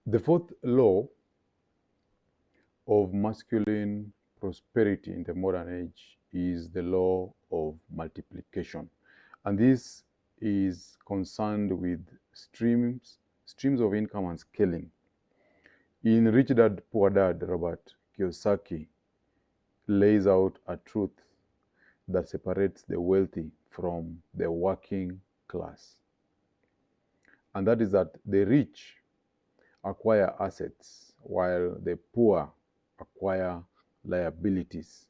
The fourth law of masculine prosperity in the modern age is the law of multiplication. And this is concerned with streams of income and scaling. In Rich Dad, Poor Dad, Robert Kiyosaki lays out a truth that separates the wealthy from the working class. And that is that the rich acquire assets while the poor acquire liabilities.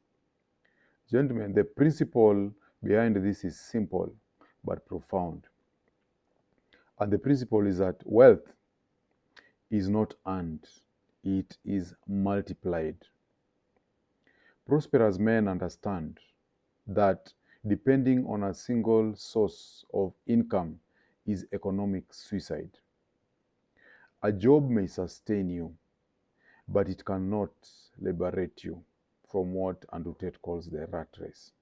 Gentlemen, the principle behind this is simple but profound. And the principle is that wealth is not earned, it is multiplied. Prosperous men understand that depending on a single source of income is economic suicide. A job may sustain you, but it cannot liberate you from what Andrew Tate calls the rat race.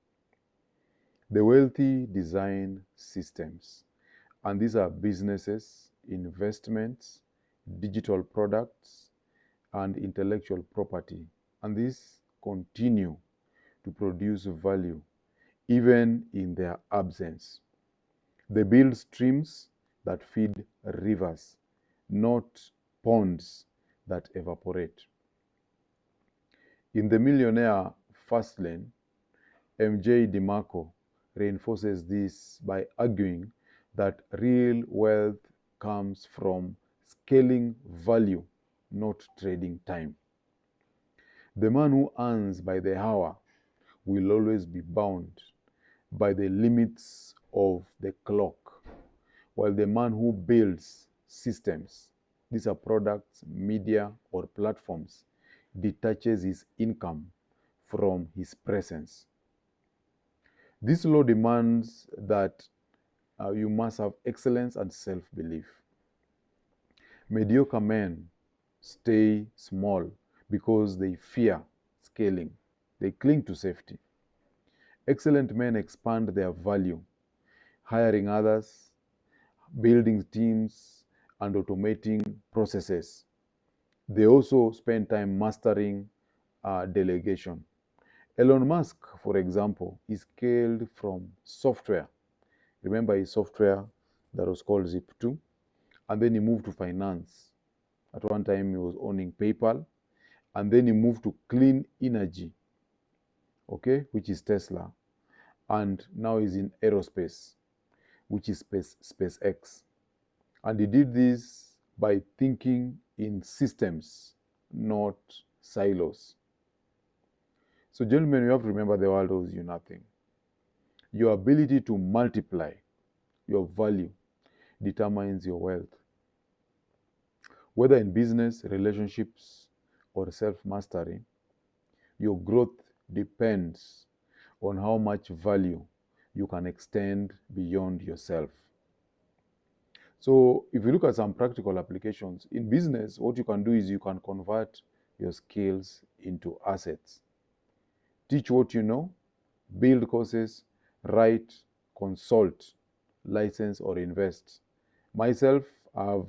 The wealthy design systems, and these are businesses, investments, digital products, and intellectual property. And these continue to produce value even in their absence. They build streams that feed rivers, not ponds that evaporate. In The Millionaire Fast Lane, MJ DeMarco reinforces this by arguing that real wealth comes from scaling value, not trading time. The man who earns by the hour will always be bound by the limits of the clock, while the man who builds systems, these are products, media, or platforms, detaches his income from his presence. This law demands that you must have excellence and self-belief. Mediocre men stay small because they fear scaling. They cling to safety. Excellent men expand their value, hiring others, building teams, and automating processes. They also spend time mastering delegation. Elon Musk, for example, is scaled from software. Remember his software that was called Zip2? And then he moved to finance. At one time, he was owning PayPal. And then he moved to clean energy, okay, which is Tesla. And now he's in aerospace, which is SpaceX. And he did this by thinking in systems, not silos. So, gentlemen, you have to remember the world owes you nothing. Your ability to multiply your value determines your wealth. Whether in business, relationships, or self-mastery, your growth depends on how much value you can extend beyond yourself. So if you look at some practical applications, in business, what you can do is you can convert your skills into assets. Teach what you know, build courses, write, consult, license, or invest. Myself, I've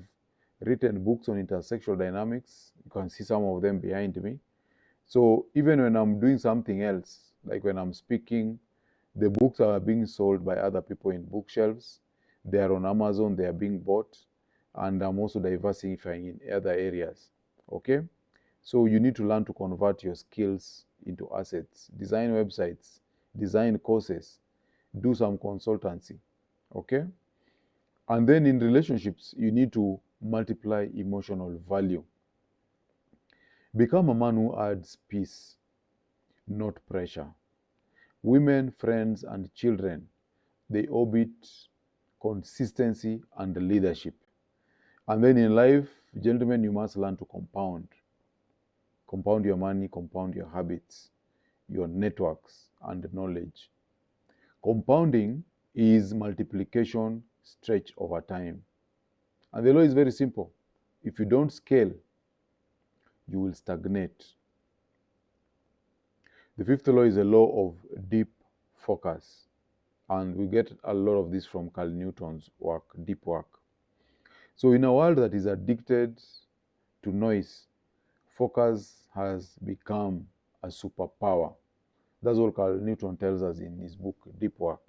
written books on intersexual dynamics. You can see some of them behind me. So even when I'm doing something else, like when I'm speaking, the books are being sold by other people in bookshelves. They are on Amazon, they are being bought, and I'm also diversifying in other areas. Okay? So you need to learn to convert your skills into assets. Design websites, design courses, do some consultancy. Okay? And then in relationships, you need to multiply emotional value. Become a man who adds peace, not pressure. Women, friends, and children, they orbit consistency and leadership. And then in life, gentlemen, you must learn to compound. Compound your money, compound your habits, your networks, and knowledge. Compounding is multiplication stretched over time. And the law is very simple. If you don't scale, you will stagnate. The fifth law is a law of deep focus. And we get a lot of this from Carl Newton's work, deep work. So in a world that is addicted to noise, focus has become a superpower. That's what Carl Newton tells us in his book, Deep Work.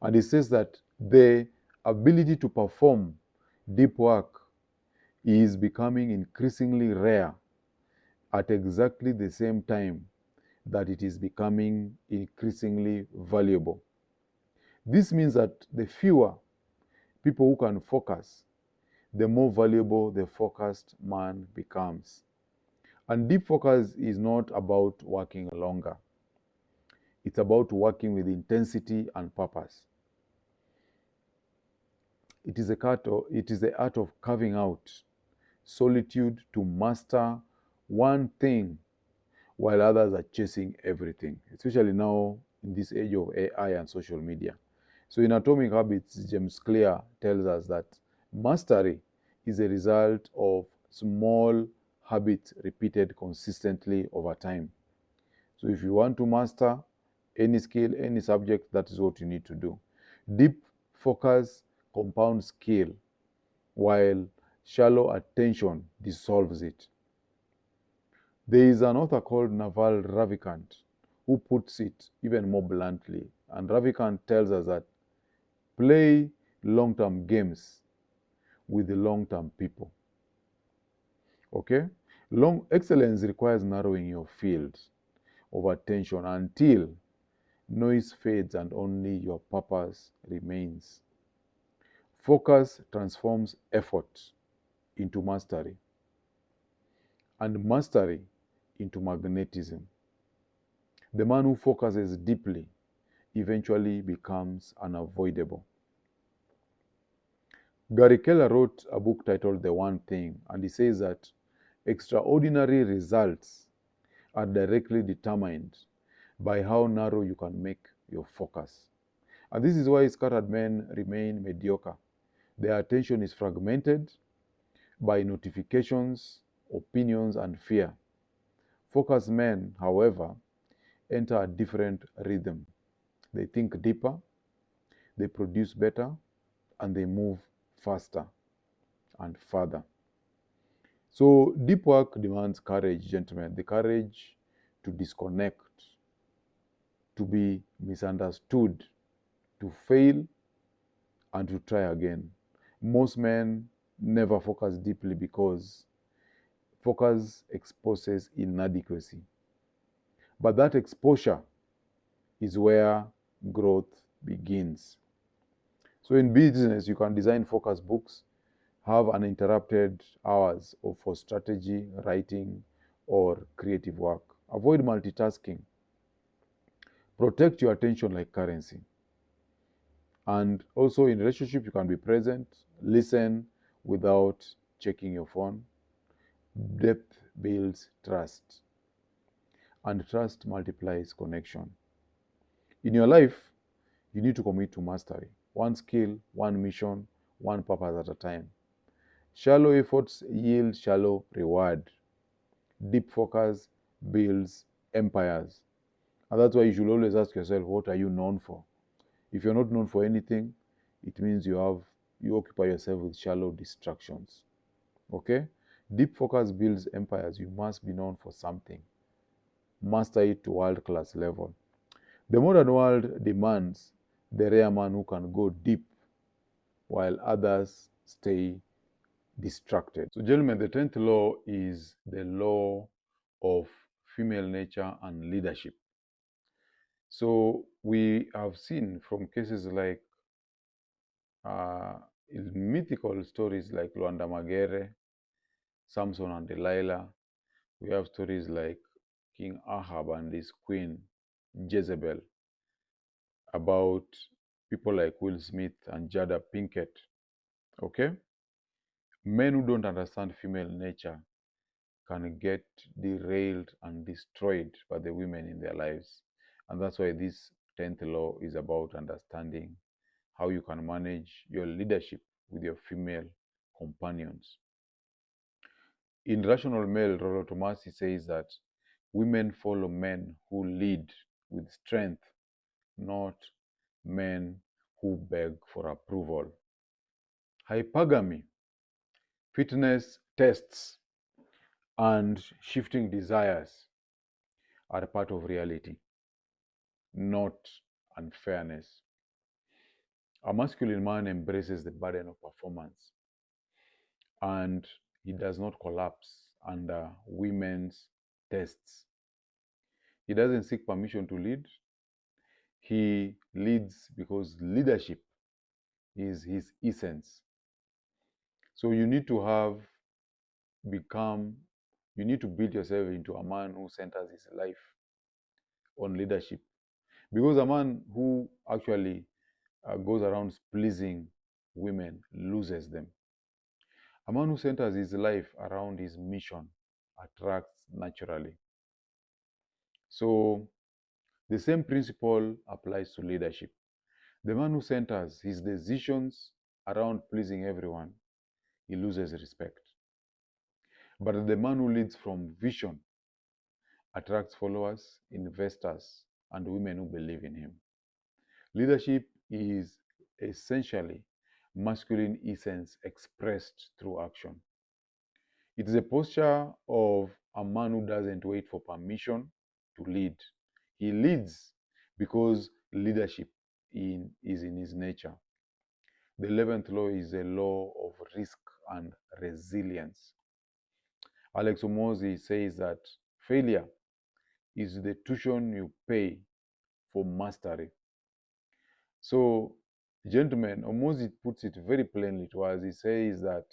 And he says that the ability to perform deep work is becoming increasingly rare at exactly the same time that it is becoming increasingly valuable. This means that the fewer people who can focus, the more valuable the focused man becomes. And deep focus is not about working longer. It's about working with intensity and purpose. It is the art of carving out solitude to master one thing while others are chasing everything, especially now in this age of AI and social media. So in Atomic Habits, James Clear tells us that mastery is a result of small habits repeated consistently over time. So if you want to master any skill, any subject, that is what you need to do. Deep focus compounds skill, while shallow attention dissolves it. There is an author called Naval Ravikant who puts it even more bluntly. And Ravikant tells us that play long-term games with the long-term people. Okay? Long excellence requires narrowing your field of attention until noise fades and only your purpose remains. Focus transforms effort into mastery, and mastery into magnetism. The man who focuses deeply eventually becomes unavoidable. Gary Keller wrote a book titled The One Thing, and he says that extraordinary results are directly determined by how narrow you can make your focus. And this is why scattered men remain mediocre. Their attention is fragmented by notifications, opinions, and fear. Focused men, however, enter a different rhythm. They think deeper, they produce better, and they move faster and further. So, deep work demands courage, gentlemen, the courage to disconnect, to be misunderstood, to fail, and to try again. Most men never focus deeply because focus exposes inadequacy. But that exposure is where growth begins. So in business, you can design focus books, have uninterrupted hours for strategy, writing, or creative work. Avoid multitasking. Protect your attention like currency. And also in relationship, you can be present, listen without checking your phone. Depth builds trust, and trust multiplies connection. In your life, you need to commit to mastery. One skill, one mission, one purpose at a time. Shallow efforts yield shallow reward. Deep focus builds empires. And that's why you should always ask yourself, what are you known for? If you're not known for anything, it means you occupy yourself with shallow distractions. Okay? Deep focus builds empires. You must be known for something. Master it to world-class level. The modern world demands the rare man who can go deep while others stay distracted. So, gentlemen, the 10th law is the law of female nature and leadership. So, we have seen from cases like uh, mythical stories like Luanda Magere, Samson and Delilah. We have stories like King Ahab and his queen Jezebel, about people like Will Smith and Jada Pinkett. Okay? Men who don't understand female nature can get derailed and destroyed by the women in their lives. And that's why this 10th law is about understanding how you can manage your leadership with your female companions. In Rational Male, Rolo Tomasi says that women follow men who lead with strength, not men who beg for approval. Hypergamy. Fitness tests, and shifting desires are a part of reality, not unfairness. A masculine man embraces the burden of performance, and he does not collapse under women's tests. He doesn't seek permission to lead. He leads because leadership is his essence. So become, you need to build yourself into a man who centers his life on leadership. Because a man who actually goes around pleasing women loses them. A man who centers his life around his mission attracts naturally. So the same principle applies to leadership. The man who centers his decisions around pleasing everyone, he loses respect. But the man who leads from vision attracts followers, investors, and women who believe in him. Leadership is essentially masculine essence expressed through action. It is a posture of a man who doesn't wait for permission to lead. He leads because leadership is in his nature. The 11th law is a law of risk and resilience. Alex Hormozi says that failure is the tuition you pay for mastery. So, gentlemen, Hormozi puts it very plainly to us. He says that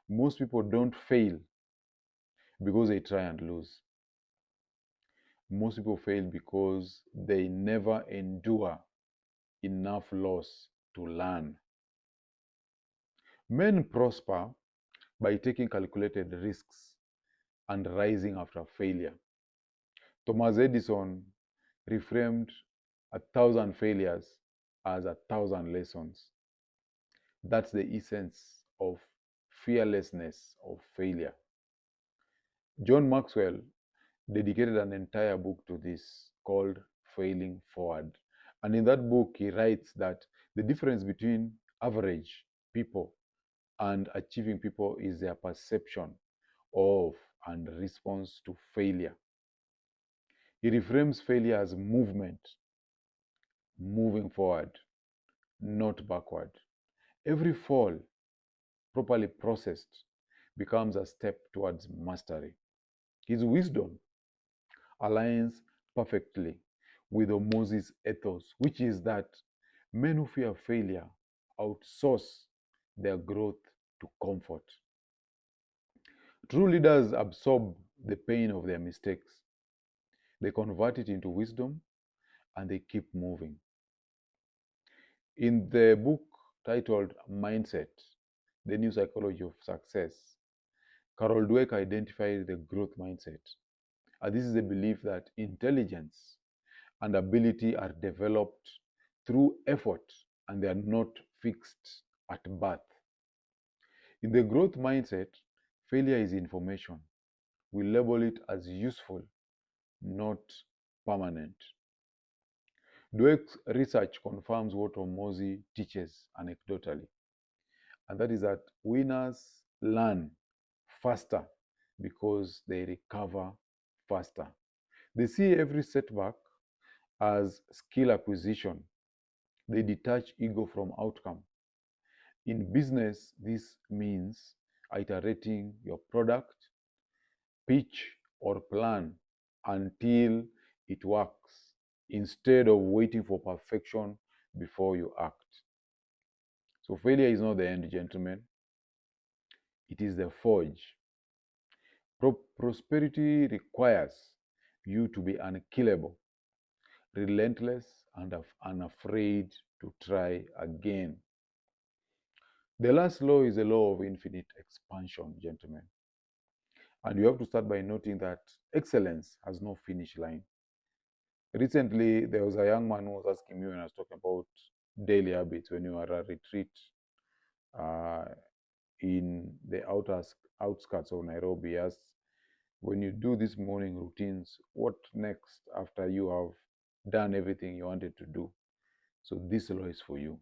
most people don't fail because they try and lose. Most people fail because they never endure enough loss to learn. Men prosper by taking calculated risks and rising after failure. Thomas Edison reframed 1,000 failures as 1,000 lessons. That's the essence of fearlessness of failure. John Maxwell dedicated an entire book to this called Failing Forward. And in that book, he writes that the difference between average people and achieving people is their perception of and response to failure. He reframes failure as movement, moving forward, not backward. Every fall, properly processed, becomes a step towards mastery. His wisdom aligns perfectly with Hormozi's ethos, which is that men who fear failure outsource their growth to comfort. True leaders absorb the pain of their mistakes. They convert it into wisdom and they keep moving. In the book titled Mindset, The New Psychology of Success, Carol Dweck identified the growth mindset. And this is the belief that intelligence and ability are developed through effort and they are not fixed at birth. In the growth mindset, failure is information. We label it as useful, not permanent. Dweck's research confirms what Hormozi teaches anecdotally, and that is that winners learn faster because they recover faster. They see every setback as skill acquisition. They detach ego from outcome. In business, this means iterating your product, pitch, or plan until it works instead of waiting for perfection before you act. So, failure is not the end, gentlemen, it is the forge. Prosperity requires you to be unkillable, relentless, and unafraid to try again. The last law is the law of infinite expansion, gentlemen. And you have to start by noting that excellence has no finish line. Recently, there was a young man who was asking me when I was talking about daily habits when you are at a retreat uh, in the outskirts of Nairobi. He asked, when you do these morning routines, what next after you have done everything you wanted to do? So this law is for you.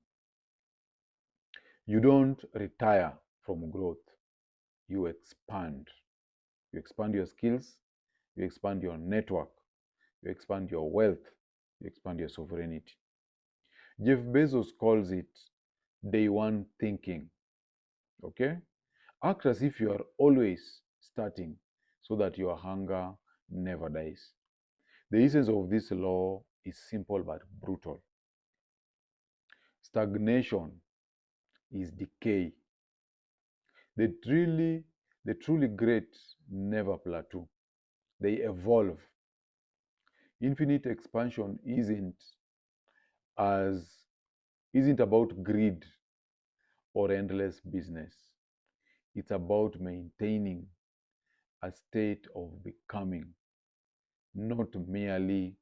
You don't retire from growth. you expand. You expand your skills, you expand your network, you expand your wealth, you expand your sovereignty. Jeff Bezos calls it day one thinking. Okay? Act as if you are always starting so that your hunger never dies. The essence of this law is simple but brutal. Stagnation is decay. The truly, the truly great never plateau. They evolve. Infinite expansion as isn't about greed or endless business. It's about maintaining a state of becoming, not merely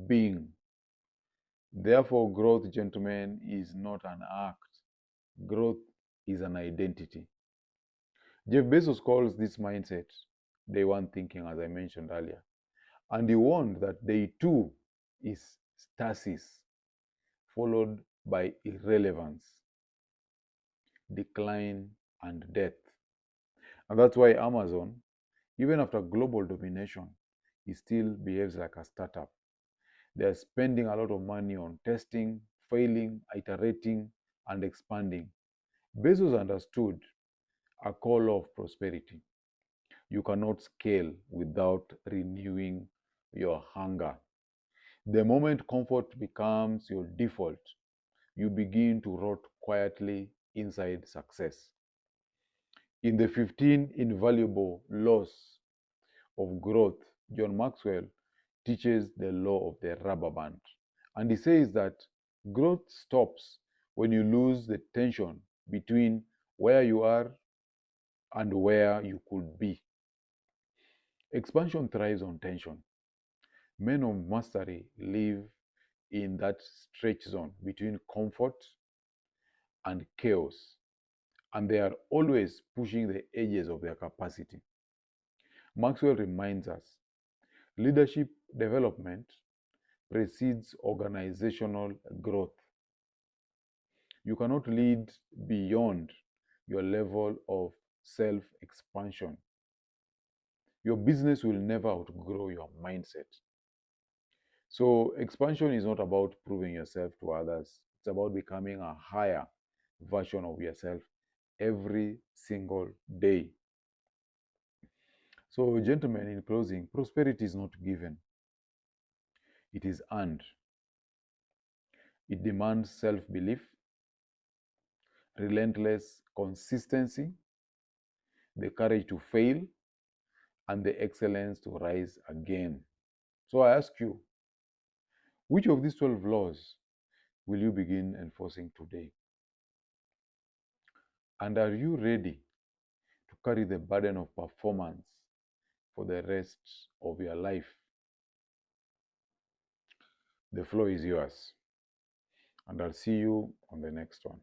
being. Therefore, growth, gentlemen, is not an act. Growth is an identity. Jeff Bezos calls this mindset day one thinking, as I mentioned earlier. And he warned that day two is stasis, followed by irrelevance, decline, and death. And that's why Amazon, even after global domination, it still behaves like a startup. They're spending a lot of money on testing, failing, iterating, and expanding. Bezos understood a call of prosperity. You cannot scale without renewing your hunger. The moment comfort becomes your default, you begin to rot quietly inside success. In the 15 invaluable laws of growth, John Maxwell teaches the law of the rubber band. And he says that growth stops when you lose the tension between where you are and where you could be. Expansion thrives on tension. Men of mastery live in that stretch zone between comfort and chaos, and they are always pushing the edges of their capacity. Maxwell reminds us leadership development precedes organizational growth. You cannot lead beyond your level of self expansion. Your business will never outgrow your mindset. So, expansion is not about proving yourself to others, it's about becoming a higher version of yourself every single day. So, gentlemen, in closing, prosperity is not given, it is earned. It demands self belief, relentless consistency, the courage to fail, and the excellence to rise again. So, I ask you, which of these 12 laws will you begin enforcing today? And are you ready to carry the burden of performance for the rest of your life? The floor is yours, and I'll see you on the next one.